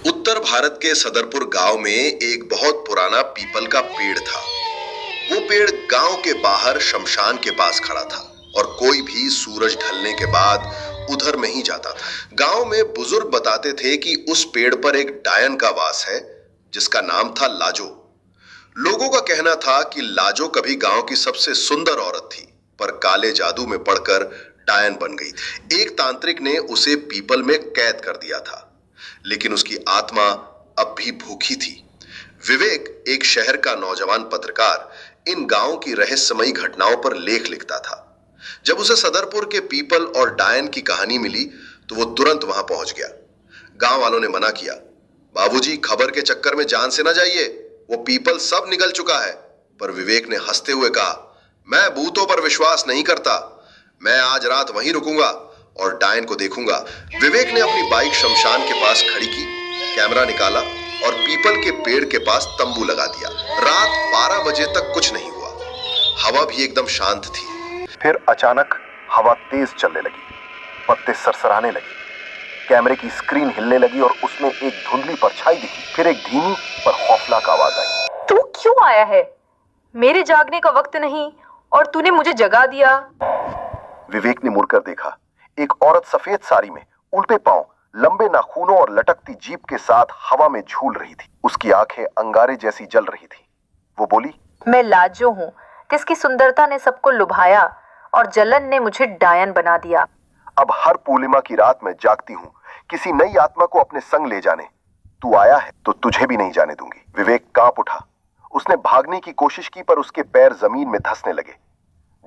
उत्तर भारत के सदरपुर गांव में एक बहुत पुराना पीपल का पेड़ था। वो पेड़ गांव के बाहर शमशान के पास खड़ा था और कोई भी सूरज ढलने के बाद उधर नहीं जाता था। गांव में बुजुर्ग बताते थे कि उस पेड़ पर एक डायन का वास है जिसका नाम था लाजो। लोगों का कहना था कि लाजो कभी गांव की सबसे सुंदर औरत थी, पर काले जादू में पड़कर डायन बन गई। एक तांत्रिक ने उसे पीपल में कैद कर दिया था, लेकिन उसकी आत्मा अब भी भूखी थी। विवेक, एक शहर का नौजवान पत्रकार, इन गांव की रहस्यमयी घटनाओं पर लेख लिखता था। जब उसे सदरपुर के पीपल और डायन की कहानी मिली तो वो तुरंत वहां पहुंच गया। गांव वालों ने मना किया, बाबूजी खबर के चक्कर में जान से ना जाइए, वो पीपल सब निगल चुका है। पर विवेक ने हंसते हुए कहा, मैं भूतों पर विश्वास नहीं करता, मैं आज रात वहीं रुकूंगा और डायन को देखूंगा। विवेक ने अपनी बाइक शमशान के पास खड़ी की, कैमरा निकाला और पीपल के पेड़ के पास तंबू लगा दिया। रात 12 बजे तक कुछ नहीं हुआ, हवा भी एकदम शांत थी। फिर अचानक हवा तेज चलने लगी, पत्ते सरसराने लगे, कैमरे की स्क्रीन हिलने लगी और उसमें एक धुंधली परछाई दिखी। फिर एक धीमी पर खौफनाक आवाज आई, तू क्यों आया है? मेरे जागने का वक्त नहीं और तूने मुझे जगा दिया। विवेक ने मुड़कर देखा, एक औरत सफेद साड़ी में, उल्टे पांव, लंबे नाखूनों और लटकती जीभ के साथ हवा में झूल रही थी। उसकी आंखें अंगारे जैसी जल रही थी। वो बोली, मैं लाजो हूँ, जिसकी सुंदरता ने सबको लुभाया और जलन ने मुझे डायन बना दिया। अब हर पूर्णिमा की रात मैं जागती हूँ किसी नई आत्मा को अपने संग ले जाने। तू आया है तो तुझे भी नहीं जाने दूंगी। विवेक कांप उठा। उसने भागने की कोशिश की पर उसके पैर जमीन में धंसने लगे।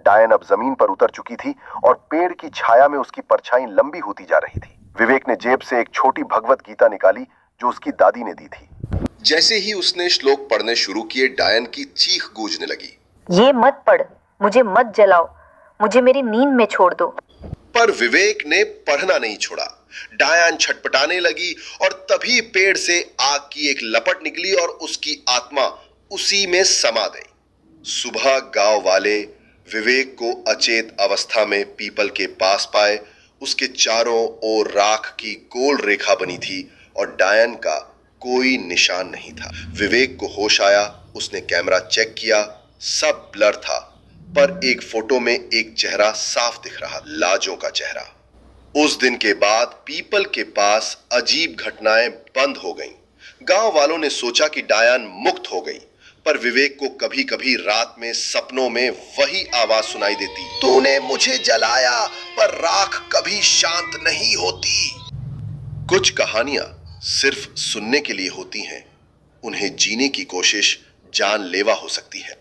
डायन अब जमीन पर उतर चुकी थी और पेड़ की छाया में उसकी परछाई लंबी होती जा रही थी। विवेक ने जेब से एक छोटी भगवत गीता निकाली जो उसकी दादी ने दी थी। जैसे ही उसने श्लोक पढ़ने शुरू किए, डायन की चीख गूंजने लगी, ये मत पढ़, मुझे मत जलाओ, मुझे मेरी नींद में छोड़ दो। पर विवेक ने पढ़ना नहीं छोड़ा। डायन छटपटाने लगी और तभी पेड़ से आग की एक लपट निकली और उसकी आत्मा उसी में समा गई। सुबह गांव वाले विवेक को अचेत अवस्था में पीपल के पास पाए। उसके चारों ओर राख की गोल रेखा बनी थी और डायन का कोई निशान नहीं था। विवेक को होश आया, उसने कैमरा चेक किया, सब ब्लर था, पर एक फोटो में एक चेहरा साफ दिख रहा, लाजो का चेहरा। उस दिन के बाद पीपल के पास अजीब घटनाएं बंद हो गईं। गांव वालों ने सोचा कि डायन मुक्त हो गई, पर विवेक को कभी कभी रात में सपनों में वही आवाज सुनाई देती, तूने मुझे जलाया पर राख कभी शांत नहीं होती। कुछ कहानियां सिर्फ सुनने के लिए होती हैं, उन्हें जीने की कोशिश जानलेवा हो सकती है।